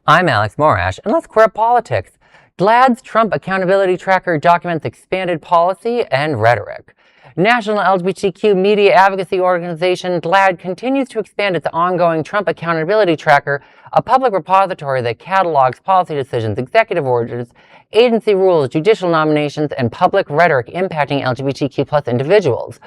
I'm Alex Morash, and let's queer up politics. GLAAD's Trump Accountability Tracker documents expanded policy and rhetoric. National LGBTQ media advocacy organization GLAAD continues to expand its ongoing Trump Accountability Tracker, a public repository that catalogs policy decisions, executive orders, agency rules, judicial nominations, and public rhetoric impacting LGBTQ+ individuals.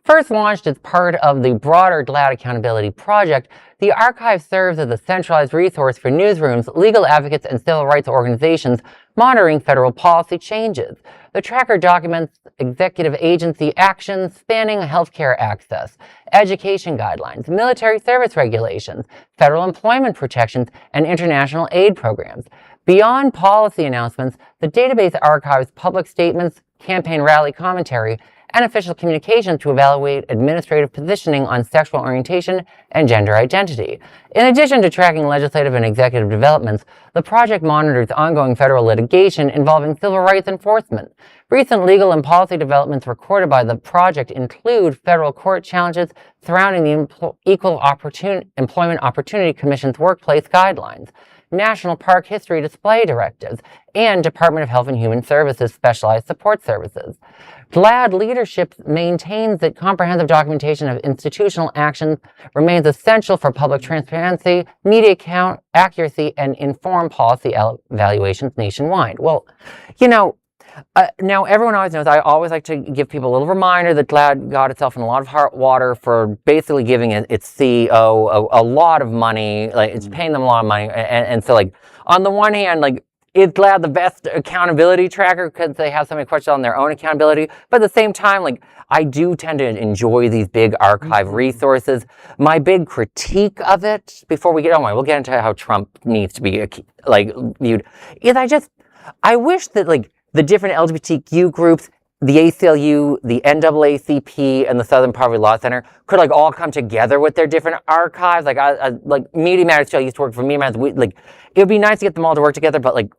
First launched as part of the broader GLAAD Accountability Project, the archive serves as a centralized resource for newsrooms, legal advocates, and civil rights organizations monitoring federal policy changes. The tracker documents executive agency actions spanning healthcare access, education guidelines, military service regulations, federal employment protections, and international aid programs. Beyond policy announcements, the database archives public statements, campaign rally commentary, and official communication to evaluate administrative positioning on sexual orientation and gender identity. In addition to tracking legislative and executive developments, the project monitors ongoing federal litigation involving civil rights enforcement. Recent legal and policy developments recorded by the project include federal court challenges surrounding the Equal Employment Opportunity Commission's workplace guidelines, National Park History Display directives, and Department of Health and Human Services specialized support services. GLAAD leadership maintains that comprehensive documentation of institutional actions remains essential for public transparency, media account accuracy, and informed policy evaluations nationwide. Well, now everyone always knows I always like to give people a little reminder that GLAAD got itself in a lot of hot water for basically giving its CEO a lot of money, like it's paying them a lot of money, and so like on the one hand, like is GLAAD the best accountability tracker because they have so many questions on their own accountability, but at the same time, like I do tend to enjoy these big archive resources. My big critique of it, before we we'll get into how Trump needs to be like viewed, is I wish that like the different LGBTQ groups, the ACLU, the NAACP, and the Southern Poverty Law Center could like all come together with their different archives. Like Media Matters. I used to work for Media Matters. It would be nice to get them all to work together, but like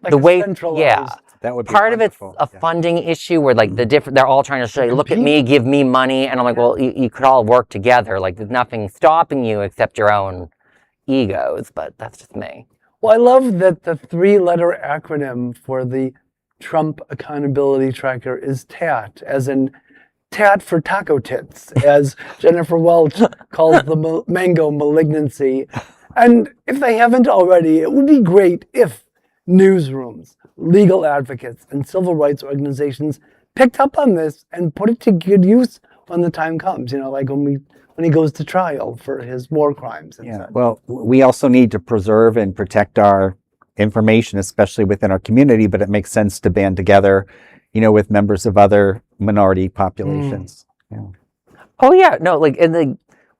the way, that would be part wonderful. of it's a funding issue where like they're all trying to say, look at me, give me money, and I'm like, well, you could all work together. Like there's nothing stopping you except your own egos, but that's just me. Well, I love that the 3-letter acronym for the Trump Accountability Tracker is TAT, as in tat for taco tits, as Jennifer Welch calls the mango malignancy. And if they haven't already, it would be great if newsrooms, legal advocates, and civil rights organizations picked up on this and put it to good use when the time comes, like when he goes to trial for his war crimes. And such. Well, we also need to preserve and protect our information, especially within our community, but it makes sense to band together, with members of other minority populations. Oh yeah, no, like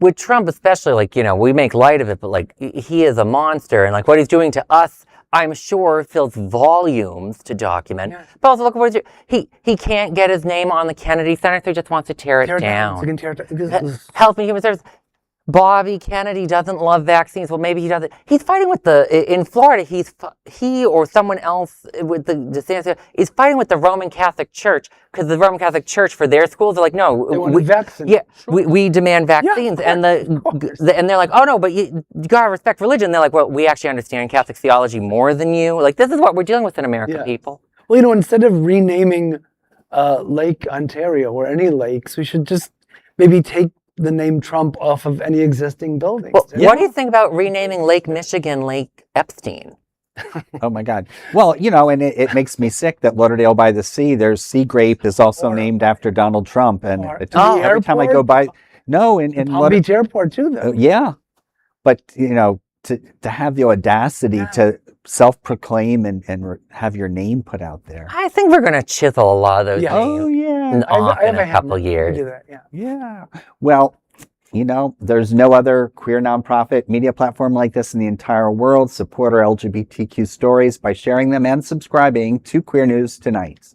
with Trump especially, like, we make light of it, but like he is a monster, and like what he's doing to us, I'm sure fills volumes to document. Yeah. But also look what he's doing. He can't get his name on the Kennedy Center, so he just wants to tear it down. So he can tear it down. Health and Human Services. Bobby Kennedy doesn't love vaccines. Well, maybe he doesn't. He's fighting with in Florida, he or someone else with the DeSantis is fighting with the Roman Catholic Church because the Roman Catholic Church for their schools, they're like, no, we demand vaccines. Yeah, and and they're like, oh no, but you gotta respect religion. They're like, well, we actually understand Catholic theology more than you. Like, this is what we're dealing with in America, people. Well, instead of renaming Lake Ontario or any lakes, we should just maybe take the name Trump off of any existing buildings. Well, what do you think about renaming Lake Michigan Lake Epstein? Oh my God. Well, and it makes me sick that Lauderdale by the Sea, there's Sea Grape is also named after Donald Trump. And every time I go by, in Palm Beach Airport too, though. Yeah. But, to have the audacity to self-proclaim and have your name put out there. I think we're going to chisel a lot of those names. Oh, yeah. In a couple years. Do that, yeah. Well, there's no other queer nonprofit media platform like this in the entire world. Support our LGBTQ stories by sharing them and subscribing to Queer News Tonight.